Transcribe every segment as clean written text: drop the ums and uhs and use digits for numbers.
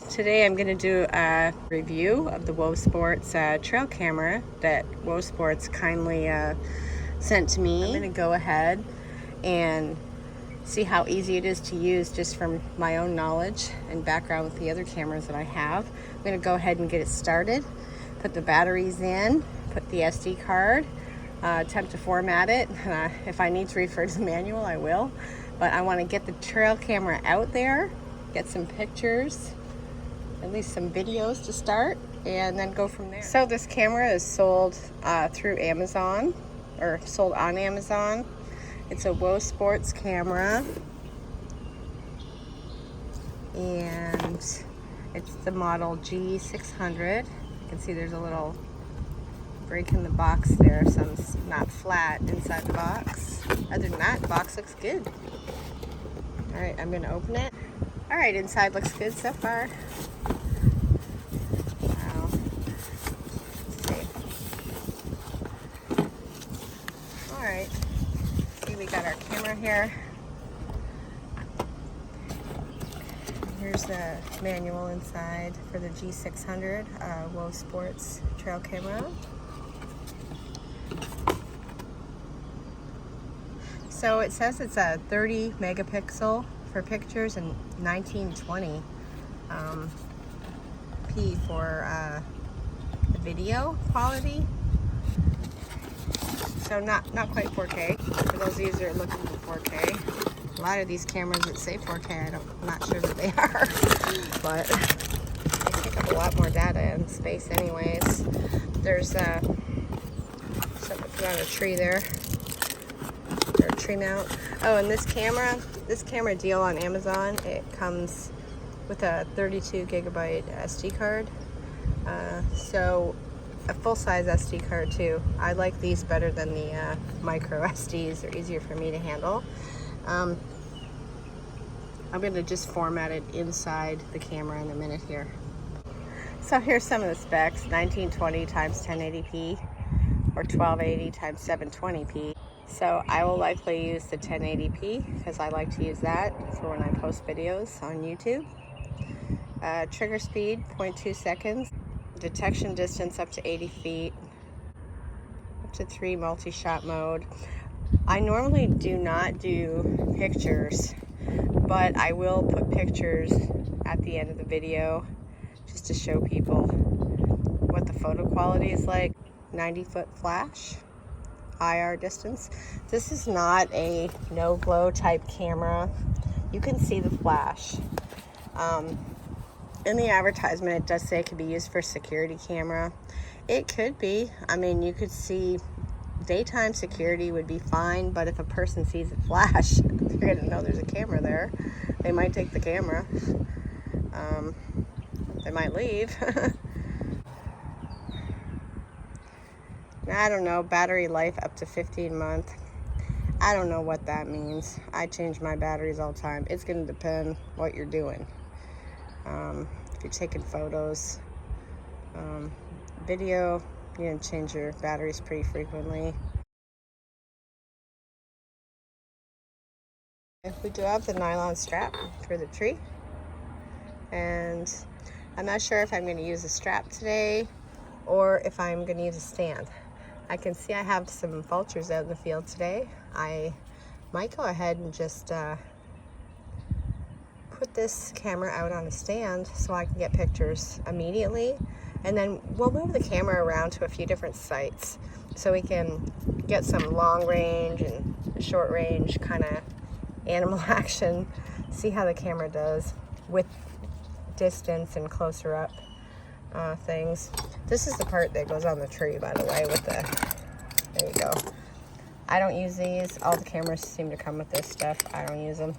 Today I'm going to do a review of the Wosports trail camera that Wosports kindly sent to me. I'm going to go ahead and see how easy it is to use just from my own knowledge and background with the other cameras that I have. I'm going to go ahead and get it started, put the batteries in, put the SD card, attempt to format it. If I need to refer to the manual, I will. But I want to get the trail camera out there, get some pictures, at least some videos to start, and then go from there. So this camera is sold through Amazon, or sold on Amazon. It's a Wosports camera, and it's the model G600. You can see there's a little break in the box there, so it's not flat inside the box. Other than that, the box looks good. All right, I'm gonna open it. All right, inside looks good so far. Wow. Let's see. All right, see, we got our camera here. Here's the manual inside for the G600 Wosports trail camera. So it says it's a 30 megapixel for pictures and 1920 p for the video quality. So not quite 4K. For those of you that are looking for 4K, a lot of these cameras that say 4K, I'm not sure that they are, but they take up a lot more data and space anyways. There's something to put on a tree there. Or tree mount. Oh, and this camera deal on Amazon, it comes with a 32 gigabyte SD card. So a full-size SD card too. I like these better than the micro SDs. They're easier for me to handle. I'm going to just format it inside the camera in a minute here. So here's some of the specs: 1920 times 1080p or 1280 times 720p. So I will likely use the 1080p because I like to use that for when I post videos on YouTube. Trigger speed 0.2 seconds. Detection distance up to 80 feet. Up to 3 multi-shot mode. I normally do not do pictures, but I will put pictures at the end of the video just to show people what the photo quality is like. 90-foot flash. IR distance. This is not a no-glow type camera. You can see the flash. In the advertisement, it does say it could be used for security camera. It could be. I mean, you could see daytime security would be fine, but if a person sees it flash, they're gonna know there's a camera there. They might take the camera. They might leave. I don't know, battery life up to 15 months. I don't know what that means. I change my batteries all the time. It's going to depend what you're doing. If you're taking photos, video, you're going to change your batteries pretty frequently. We do have the nylon strap for the tree. And I'm not sure if I'm going to use a strap today or if I'm going to use a stand. I can see I have some vultures out in the field today. I might go ahead and just put this camera out on a stand so I can get pictures immediately. And then we'll move the camera around to a few different sites so we can get some long range and short range kind of animal action. See how the camera does with distance and closer up things. This is the part that goes on the tree, by the way, with the, there you go. I don't use these. All the cameras seem to come with this stuff. I don't use them.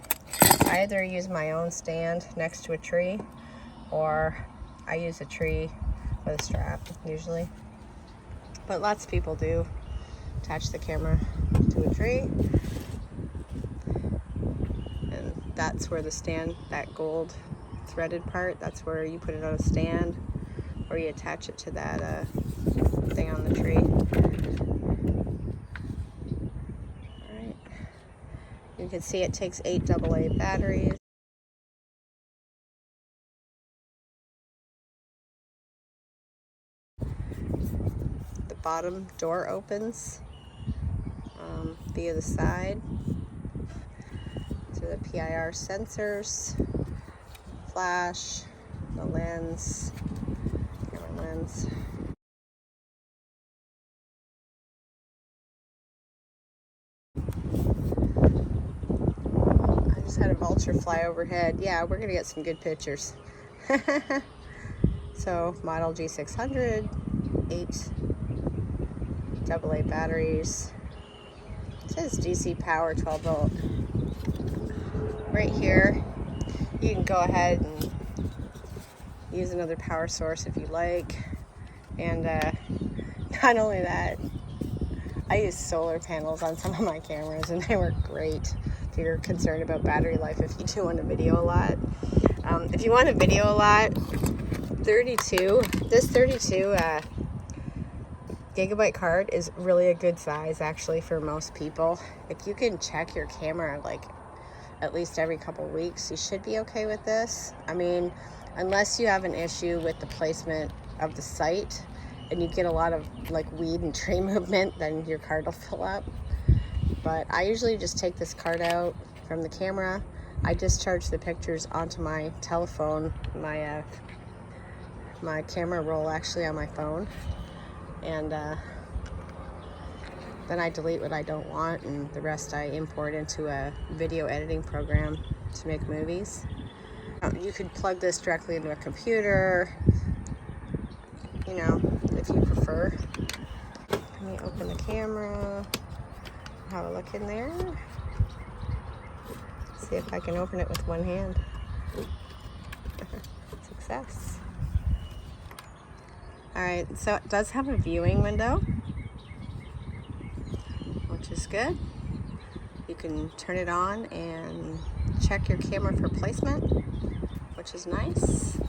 I either use my own stand next to a tree, or I use a tree with a strap, usually. But lots of people do attach the camera to a tree. And that's where the stand, that gold threaded part, that's where you put it on a stand, or you attach it to that thing on the tree. Alright. You can see it takes 8 AA batteries. bottom door opens via the side. These are the PIR sensors, flash, the lens, camera lens. I just had a vulture fly overhead. Yeah, we're gonna get some good pictures. So model G600, 8 AA batteries. It says DC power 12 volt. Right here, you can go ahead and use another power source if you like. And not only that, I use solar panels on some of my cameras and they work great if you're concerned about battery life, if you do want to video a lot. If you want to video a lot, this 32 gigabyte card is really a good size actually for most people. If you can check your camera like at least every couple weeks, you should be okay with this. I mean, unless you have an issue with the placement of the site and you get a lot of like weed and tree movement, then your card will fill up. But I usually just take this card out from the camera. I discharge the pictures onto my telephone, my camera roll actually on my phone, and then I delete what I don't want, and the rest I import into a video editing program to make movies. You could plug this directly into a computer, you know, if you prefer. Let me open the camera, have a look in there. See if I can open it with one hand. Success. Alright, so it does have a viewing window, which is good. You can turn it on and check your camera for placement, which is nice.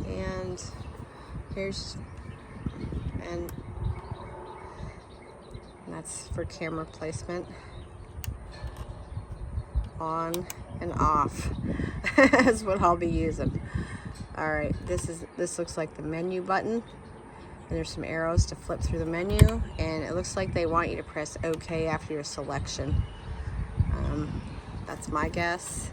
And that's for camera placement. On and off is what I'll be using. Alright, this looks like the menu button, and there's some arrows to flip through the menu, and it looks like they want you to press OK after your selection. That's my guess.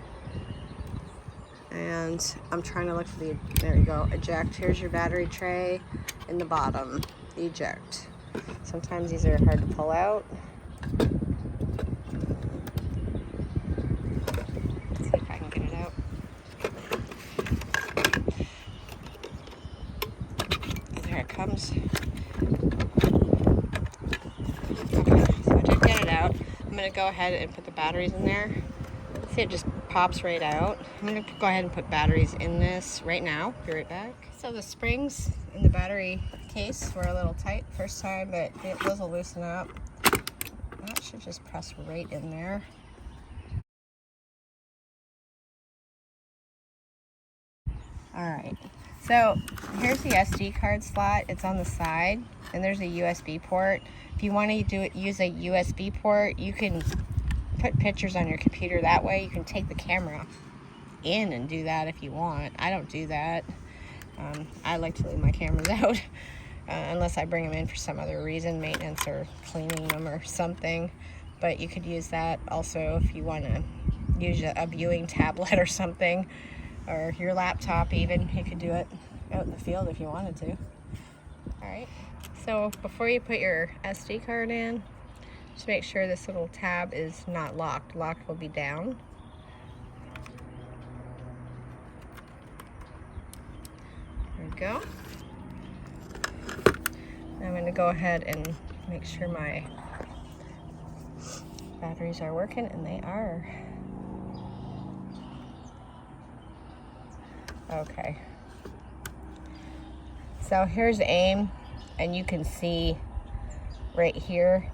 And I'm trying to look for the, there you go, eject. Here's your battery tray in the bottom, eject. Sometimes these are hard to pull out. Let's see if I can get it out. There it comes. Okay, so I did get it out. I'm going to go ahead and put the batteries in there. See, it just pops right out. I'm going to go ahead and put batteries in this right now. Be right back. So the springs in the battery case were a little tight first time, but those will loosen up. That should just press right in there. Alright, so here's the SD card slot. It's on the side, and there's a USB port. If you want to use a USB port, you can put pictures on your computer that way. You can take the camera in and do that if you want. I don't do that. I like to leave my cameras out unless I bring them in for some other reason, maintenance or cleaning them or something. But you could use that also if you want to use a viewing tablet or something, or your laptop even. You could do it out in the field if you wanted to. Alright, so before you put your SD card in, just make sure this little tab is not locked. Locked will be down. There we go. I'm going to go ahead and make sure my batteries are working, and they are. Okay. So here's aim, and you can see right here.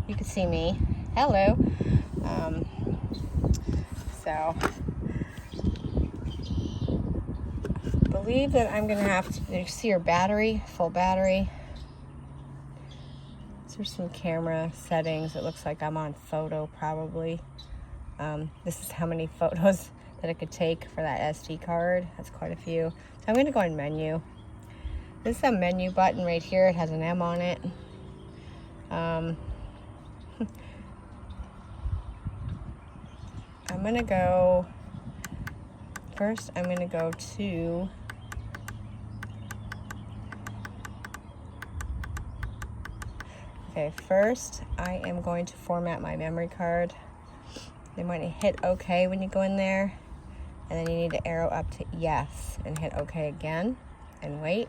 You can see me. Hello. So I believe that I'm gonna have to see your battery, full battery. There's some camera settings. It looks like I'm on photo probably. This is how many photos that I could take for that SD card. That's quite a few. So I'm gonna go in menu. This is a menu button right here. It has an M on it. I'm gonna go, first I'm gonna go to okay, first I am going to format my memory card. Then when you hit OK when you go in there, and then you need to arrow up to yes and hit OK again and wait.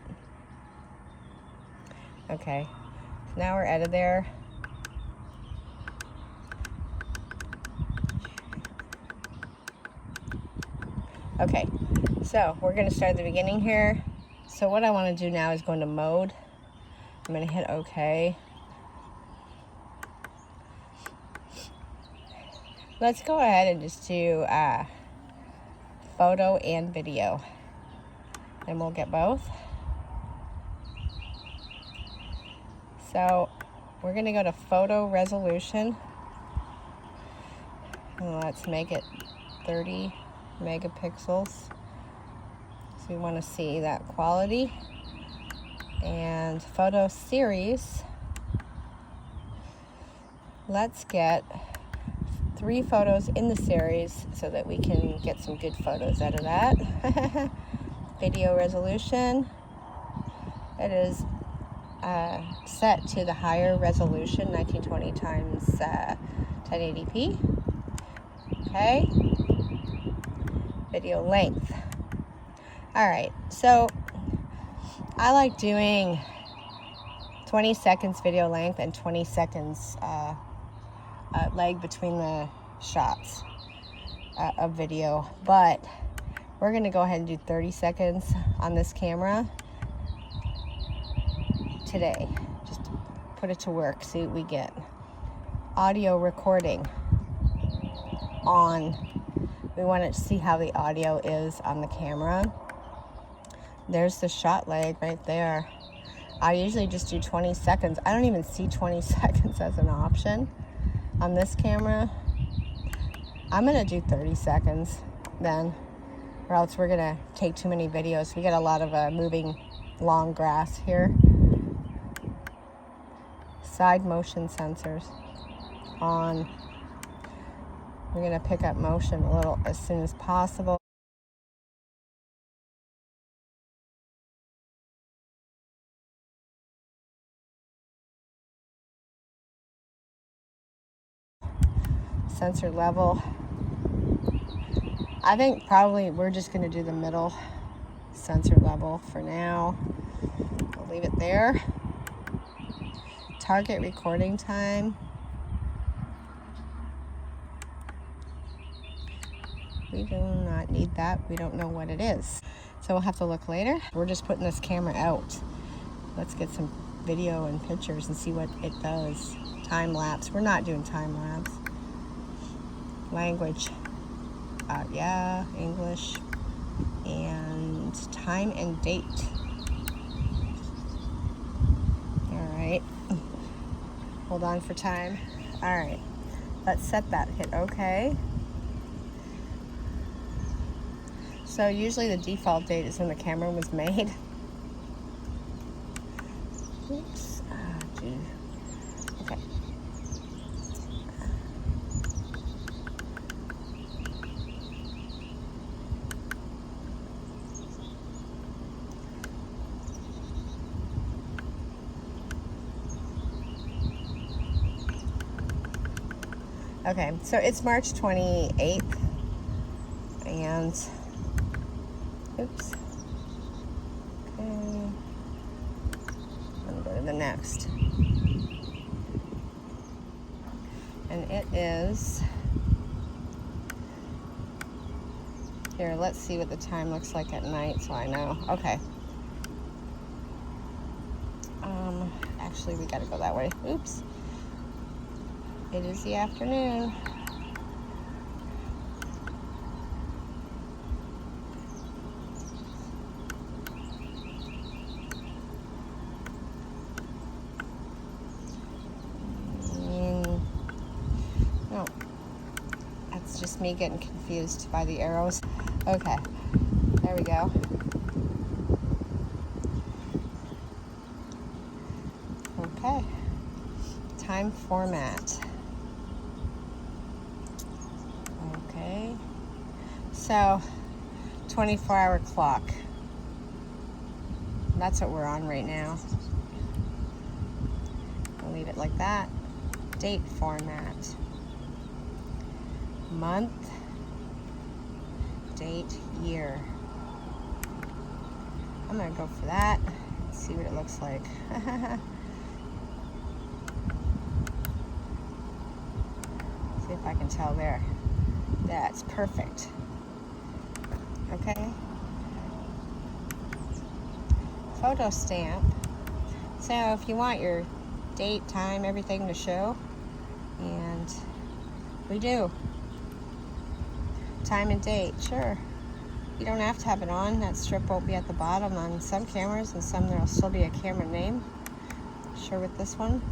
Okay, so now we're out of there. Okay, so we're gonna start at the beginning here. So what I wanna do now is go into mode. I'm gonna hit OK. Let's go ahead and just do photo and video. And we'll get both. So we're gonna go to photo resolution. And let's make it 30 megapixels. So we wanna see that quality. And photo series. Let's get 3 photos in the series so that we can get some good photos out of that. Video resolution. It is set to the higher resolution, 1920 times 1080p. Okay. Video length. All right, so I like doing 20 seconds video length and 20 seconds lag between the shots of video, but we're gonna go ahead and do 30 seconds on this camera today. Just put it to work, see what we get. Audio recording on. We want to see how the audio is on the camera. There's the shot lag right there. I usually just do 20 seconds. I don't even see 20 seconds as an option on this camera. I'm gonna do 30 seconds then, or else we're gonna take too many videos. We got a lot of moving long grass here. Side motion sensors on. We're gonna pick up motion a little as soon as possible. Sensor level. I think probably we're just gonna do the middle sensor level for now. I'll leave it there. Target recording time. We do not need that. We don't know what it is. So we'll have to look later. We're just putting this camera out. Let's get some video and pictures and see what it does. Time lapse. We're not doing time lapse. Language. Yeah, English. And time and date. All right. Hold on for time. All right. Let's set that. Hit OK. So usually the default date is when the camera was made. Oops. Okay. Okay, so it's March 28th, and oops. Okay. I'm gonna go to the next. And it is, here, let's see what the time looks like at night so I know. Okay. Actually, we gotta go that way. Oops. It is the afternoon. No, that's just me getting confused by the arrows. Okay, there we go. Daytime format. Okay. So, 24-hour clock. That's what we're on right now. I'll leave it like that. Date format. Month, date, year. I'm gonna go for that. See what it looks like. See if I can tell there. That's perfect. Okay. Photo stamp. So if you want your date, time, everything to show, and we do. Time and date, sure. You don't have to have it on. That strip won't be at the bottom on some cameras, and some there'll still be a camera name. Sure, with this one.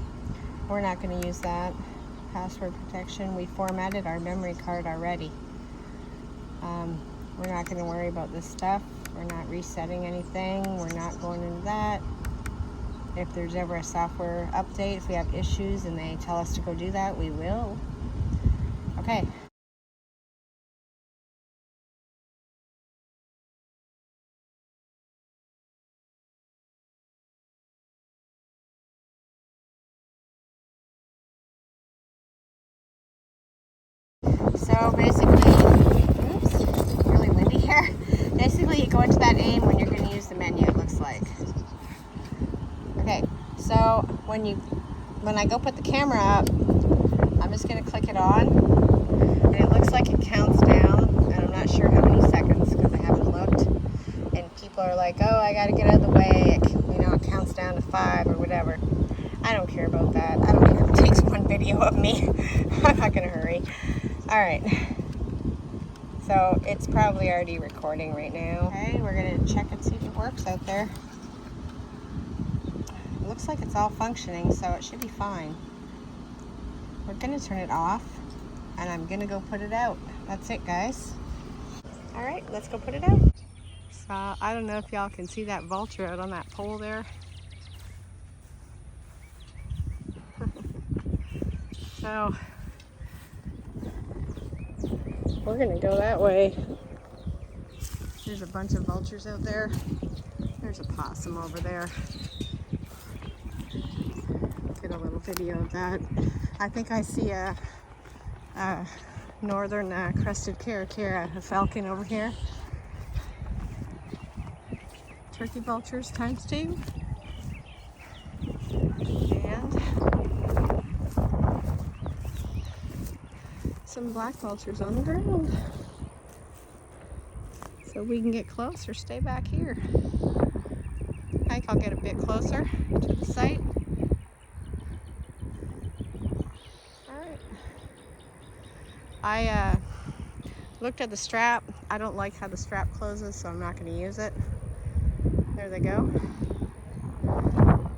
We're not going to use that. Password protection. We formatted our memory card already. We're not going to worry about this stuff. We're not resetting anything. We're not going into that. If there's ever a software update, if we have issues and they tell us to go do that, we will. Okay. So basically, oops, really windy here. Basically, you go into that aim when you're going to use the menu, it looks like. Okay, so when I go put the camera up, I'm just going to click it on, and it looks like it counts down, and I'm not sure how many seconds because I haven't looked. And people are like, oh, I got to get out of the way. It counts down to 5 or whatever. I don't care about that. I don't care if it takes one video of me. I'm not going to hurry. All right, so it's probably already recording right now. Okay, we're gonna check and see if it works out there. It looks like it's all functioning, so it should be fine. We're gonna turn it off, and I'm gonna go put it out. That's it, guys. All right, let's go put it out. So I don't know if y'all can see that vulture out on that pole there. So we're gonna go that way. There's a bunch of vultures out there. There's a possum over there. Get a little video of that. I think I see a northern crested caracara, a falcon over here. Turkey vultures ×2. And some black vultures on the ground. So we can get closer, stay back here. I think I'll get a bit closer to the site. Alright. I looked at the strap. I don't like how the strap closes, so I'm not going to use it. There they go.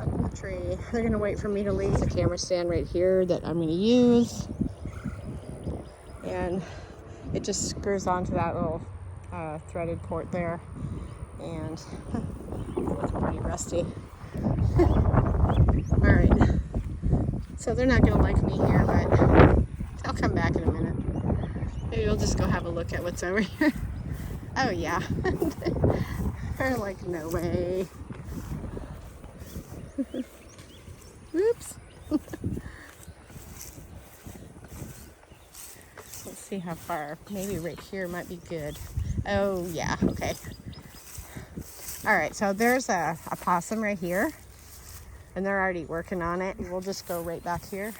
Up in the tree. They're going to wait for me to leave. There's a camera stand right here that I'm going to use. And it just screws onto that little threaded port there, and it's pretty rusty. All right, so they're not gonna like me here, but they'll come back in a minute. Maybe we'll just go have a look at what's over here. Oh yeah, they're like, no way. Oops. Let's see how far. Maybe right here might be good. Oh yeah, okay. All right, so there's a possum right here, and they're already working on it. We'll just go right back here.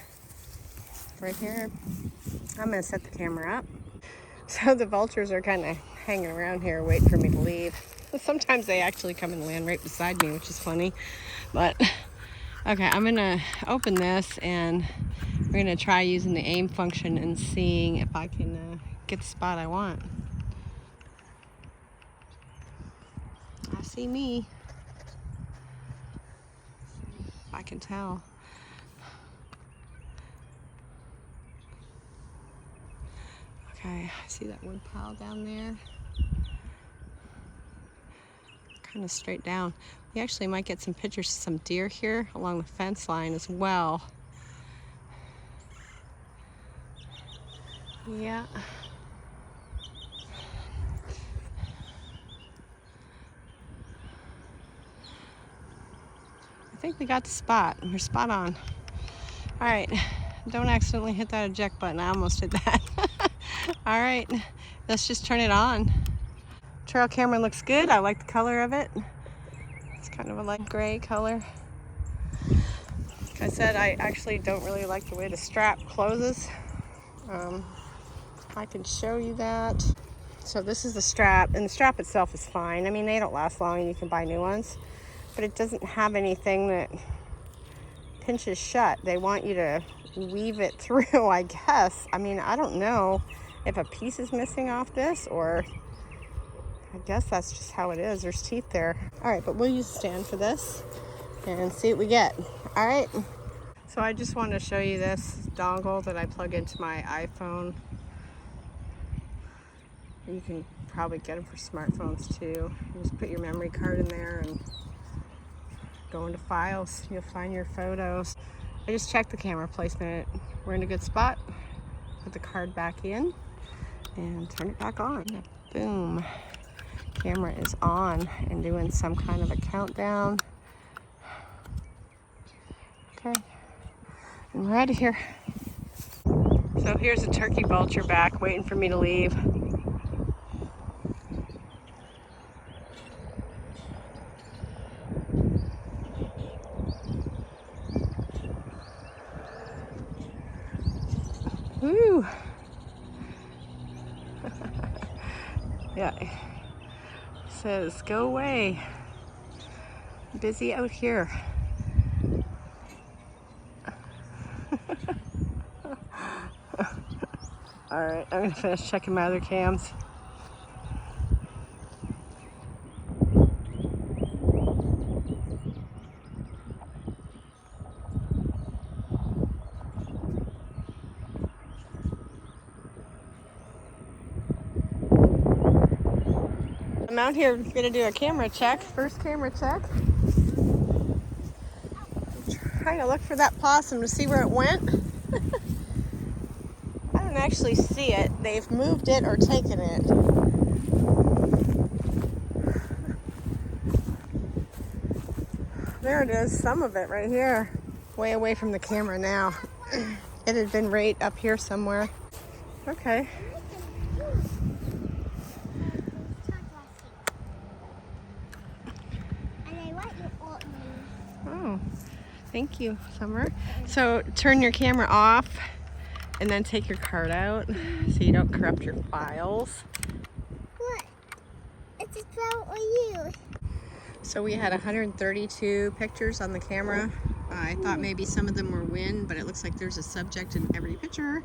Right here. I'm gonna set the camera up. So the vultures are kind of hanging around here waiting for me to leave. Sometimes they actually come and land right beside me, which is funny. But okay, I'm gonna open this, and we're gonna try using the aim function and seeing if I can get the spot I want. I see me. If I can tell. Okay, I see that one pile down there. Kind of straight down. We actually might get some pictures of some deer here along the fence line as well. Yeah. I think we got the spot. We're spot on. All right. Don't accidentally hit that eject button. I almost did that. All right. Let's just turn it on. Trail camera looks good. I like the color of it. It's kind of a light gray color. Like I said, I actually don't really like the way the strap closes. I can show you that. So this is the strap, and the strap itself is fine. I mean, they don't last long and you can buy new ones, but it doesn't have anything that pinches shut. They want you to weave it through, I guess. I mean, I don't know if a piece is missing off this, or I guess that's just how it is. There's teeth there. All right, but we'll use a stand for this and see what we get. All right. So I just wanted to show you this dongle that I plug into my iPhone. You can probably get them for smartphones too. You just put your memory card in there and go into files. You'll find your photos. I just checked the camera placement. We're in a good spot. Put the card back in and turn it back on. Boom. Camera is on and doing some kind of a countdown. Okay. And we're out of here. So here's a turkey vulture back waiting for me to leave. Woo! Yeah. Says, go away. Busy out here. All right, I'm gonna finish checking my other cams. I'm out here gonna do a camera check, first camera check. Trying to look for that possum to see where it went. I don't actually see it. They've moved it or taken it. There it is, some of it right here. Way away from the camera now. It had been right up here somewhere. Okay. Oh, thank you, Summer. So turn your camera off and then take your card out so you don't corrupt your files. What? It's a trail or you. So we had 132 pictures on the camera. I thought maybe some of them were wind, but it looks like there's a subject in every picture.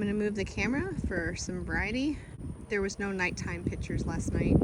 gonna move the camera for some variety. There was no nighttime pictures last night.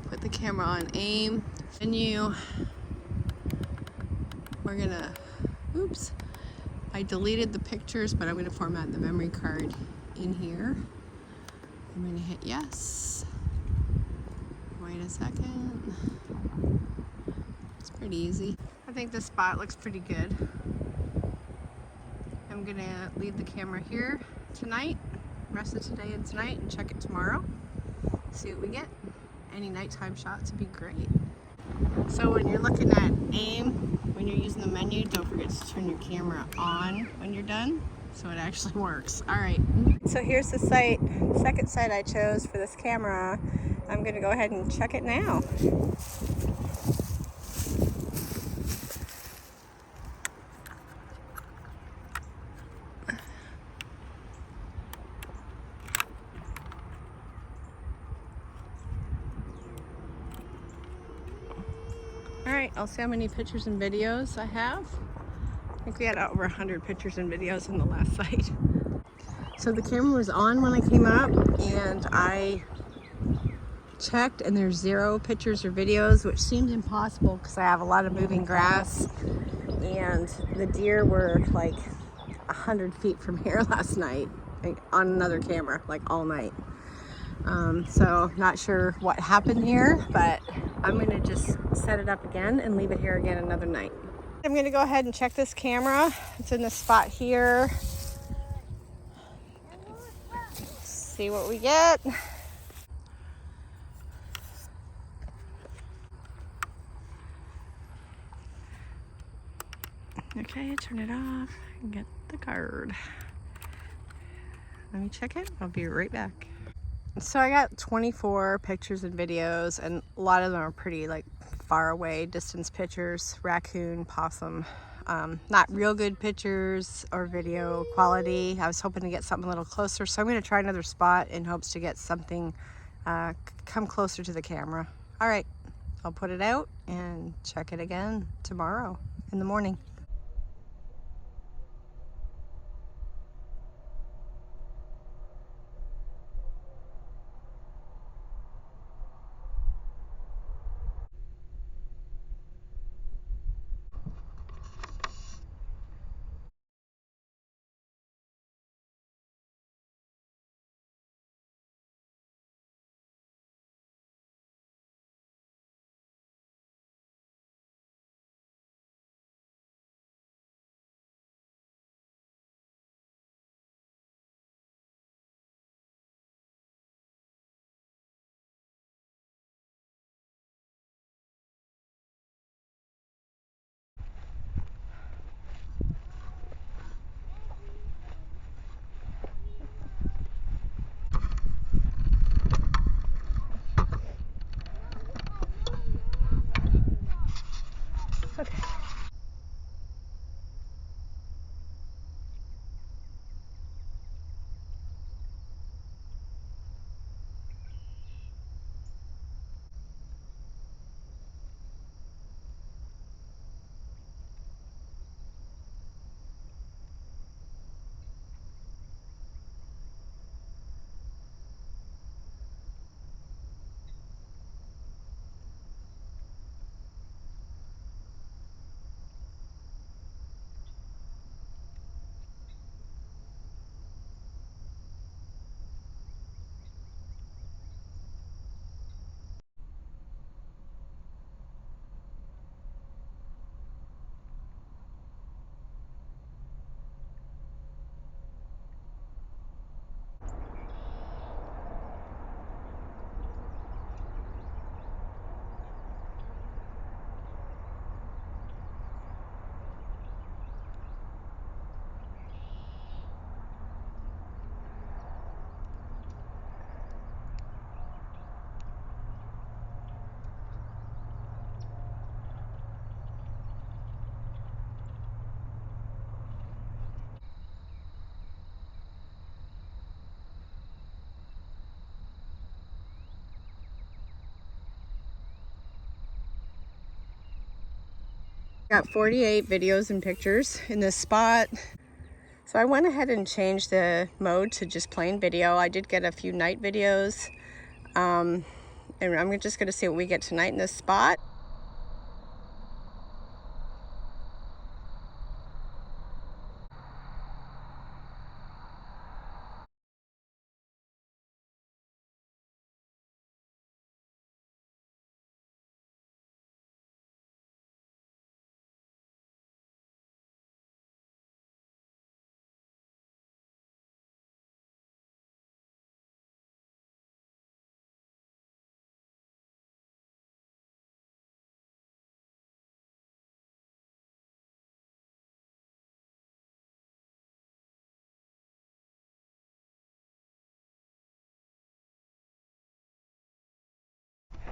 Put the camera on aim, menu. We're gonna, oops, I deleted the pictures, but I'm gonna format the memory card in here. I'm gonna hit yes. Wait a second. It's pretty easy. I think this spot looks pretty good. I'm gonna leave the camera here tonight, rest of today and tonight, and check it tomorrow. See what we get. Any nighttime shots would be great. So when you're looking at aim, when you're using the menu, don't forget to turn your camera on when you're done, so it actually works. All right. So here's the site, second site I chose for this camera. I'm gonna go ahead and check it now. All right, I'll see how many pictures and videos I have. I think we had over 100 pictures and videos in the last site. So the camera was on when I came up, and I checked and there's 0 pictures or videos, which seemed impossible because I have a lot of moving grass, and the deer were like 100 feet from here last night on another camera, like all night. So not sure what happened here, but I'm gonna just set it up again and leave it here again another night. I'm gonna go ahead and check this camera. It's in this spot here. See what we get. Okay, turn it off and get the card. Let me check it. I'll be right back. So I got 24 pictures and videos, and a lot of them are pretty like far away distance pictures. Raccoon, possum. Not real good pictures or video quality. I was hoping to get something a little closer, so I'm going to try another spot in hopes to get something come closer to the camera. All right, I'll put it out and check it again tomorrow in the morning. Got 48 videos and pictures in this spot. So I went ahead and changed the mode to just plain video. I did get a few night videos. And I'm just gonna see what we get tonight in this spot.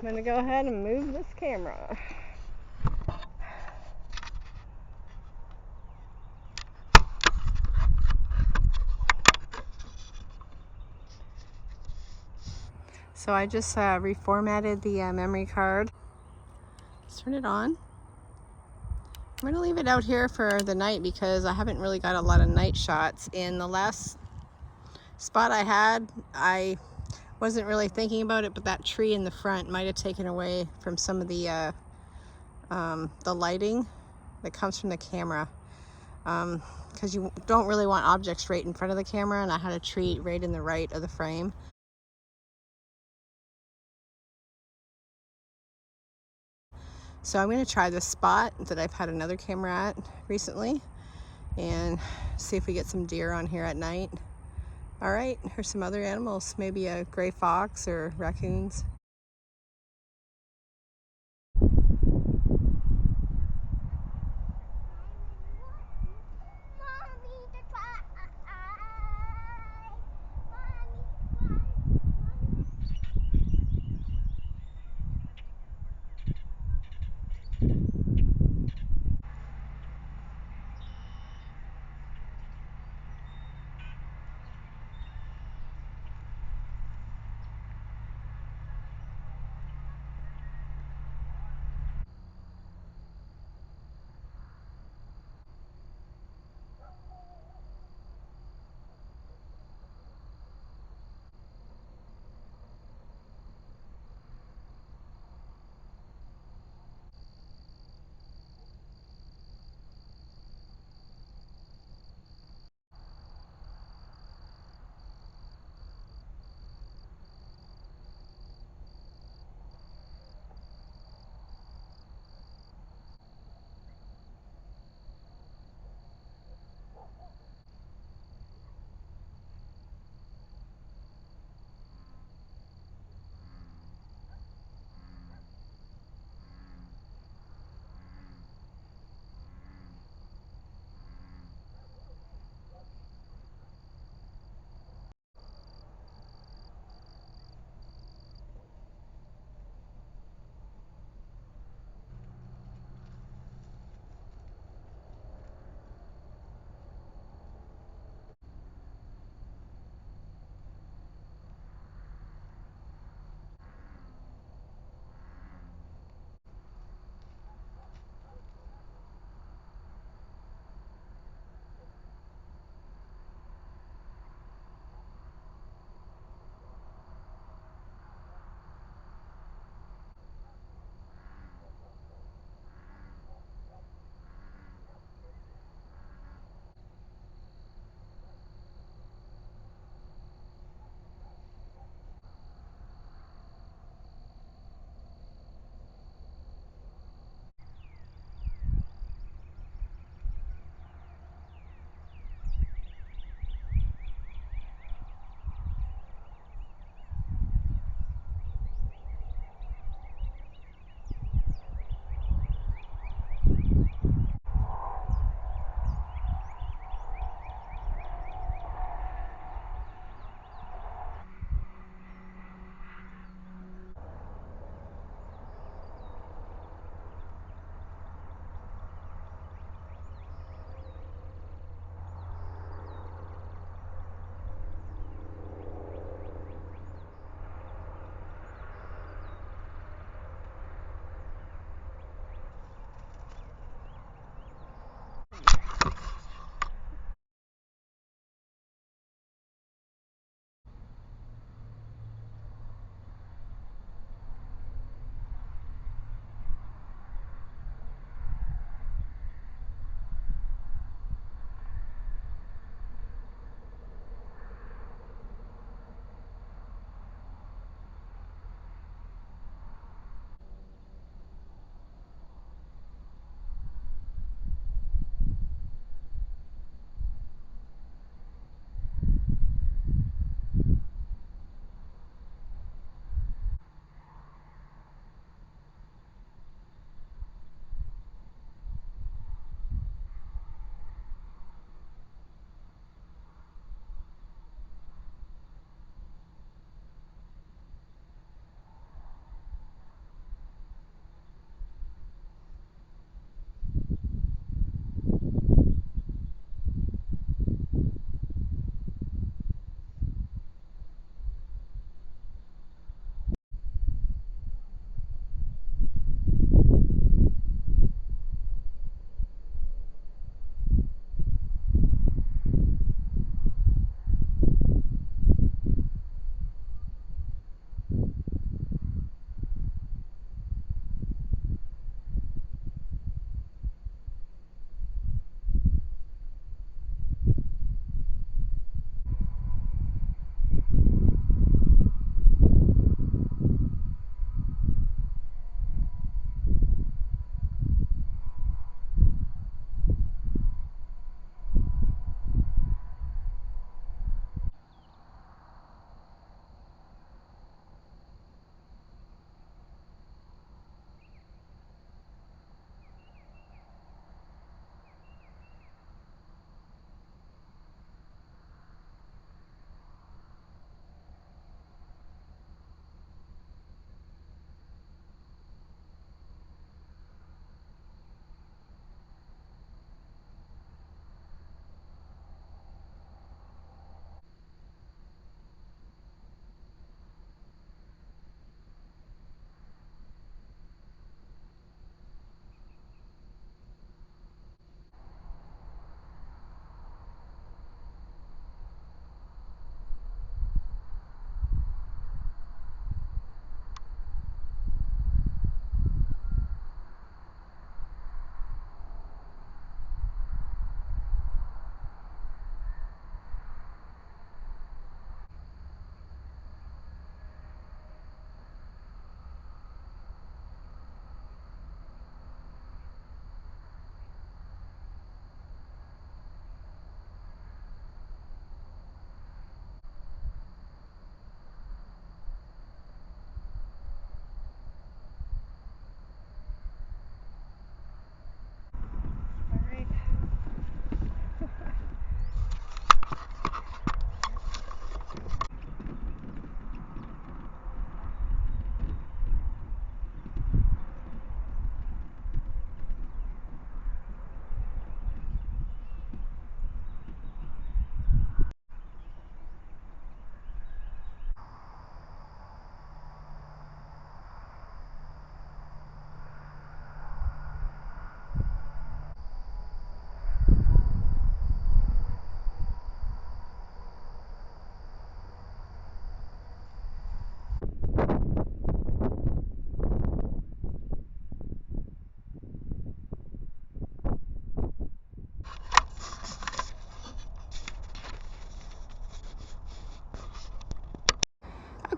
I'm gonna go ahead and move this camera. So I just reformatted the memory card. Let's turn it on. I'm gonna leave it out here for the night because I haven't really got a lot of night shots. In the last spot I had, I wasn't really thinking about it, but that tree in the front might have taken away from some of the lighting that comes from the camera. Because you don't really want objects right in front of the camera, and I had a tree right in the right of the frame. So I'm going to try this spot that I've had another camera at recently and see if we get some deer on here at night. All right, here's some other animals, maybe a gray fox or raccoons.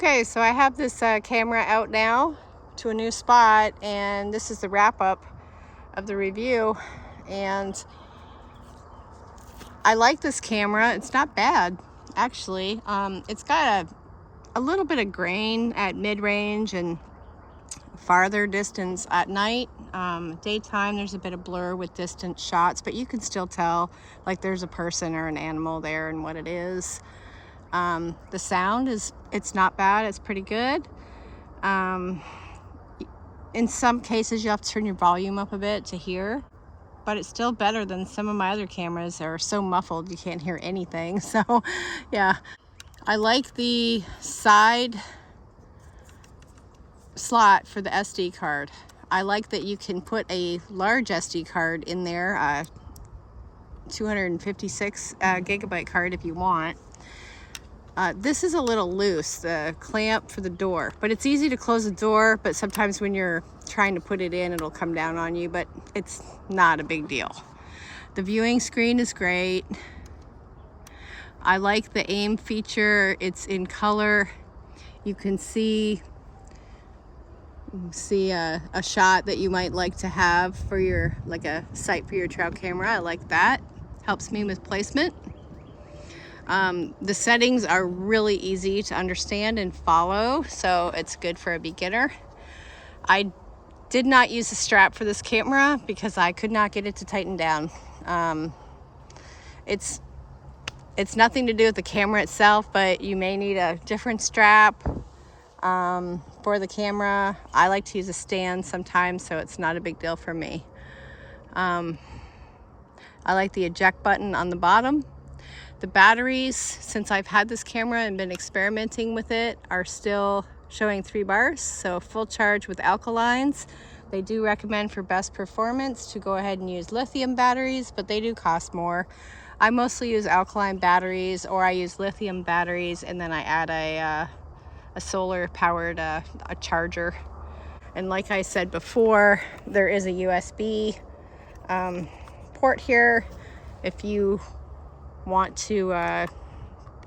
Okay, so I have this camera out now to a new spot, and this is the wrap-up of the review. And I like this camera. It's not bad, actually. It's got a little bit of grain at mid-range and farther distance at night. Daytime, there's a bit of blur with distant shots, but you can still tell like there's a person or an animal there and what it is. The sound it's not bad. It's pretty good. In some cases, you have to turn your volume up a bit to hear, but it's still better than some of my other cameras that are so muffled you can't hear anything. So yeah, I like the side slot for the SD card. I like that you can put a large SD card in there, 256 gigabyte card if you want. This is a little loose, the clamp for the door, but it's easy to close the door, but sometimes when you're trying to put it in, it'll come down on you, but it's not a big deal. The viewing screen is great. I like the aim feature. It's in color. You can see a shot that you might like to have for your, like a sight for your trail camera. I like that. Helps me with placement. The settings are really easy to understand and follow, so it's good for a beginner. I did not use a strap for this camera because I could not get it to tighten down. It's nothing to do with the camera itself, but you may need a different strap for the camera. I like to use a stand sometimes, so it's not a big deal for me. I like the eject button on the bottom. The batteries, since I've had this camera and been experimenting with it, are still showing 3 bars, so full charge with alkalines. They do recommend for best performance to go ahead and use lithium batteries, but they do cost more. I mostly use alkaline batteries, or I use lithium batteries, and then I add a solar powered a charger. And like I said before, there is a USB port here if you want to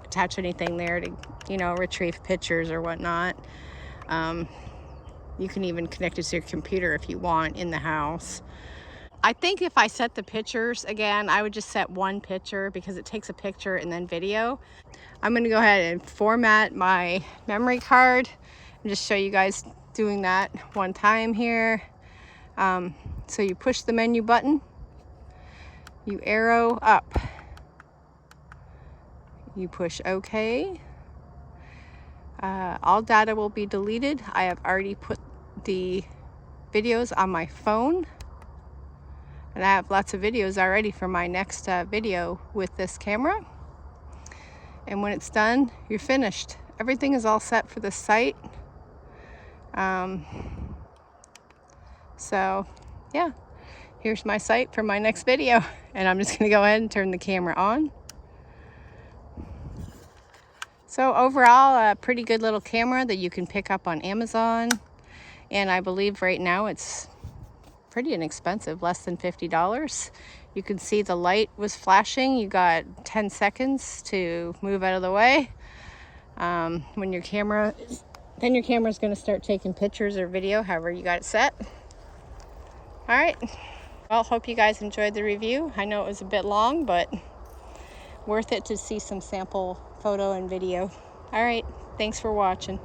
attach anything there to, you know, retrieve pictures or whatnot. You can even connect it to your computer if you want in the house. I think if I set the pictures again, I would just set one picture because it takes a picture and then video. I'm going to go ahead and format my memory card and just show you guys doing that one time here. So you push the menu button, you arrow up, you push OK. All data will be deleted. I have already put the videos on my phone, and I have lots of videos already for my next video with this camera. And when it's done, you're finished. Everything is all set for the site. So yeah, here's my site for my next video, and I'm just gonna go ahead and turn the camera on. So overall, a pretty good little camera that you can pick up on Amazon. And I believe right now it's pretty inexpensive, less than $50. You can see the light was flashing. You got 10 seconds to move out of the way. When your camera is, then your camera's gonna start taking pictures or video, however you got it set. All right, well, hope you guys enjoyed the review. I know it was a bit long, but worth it to see some sample photo and video. All right, thanks for watching.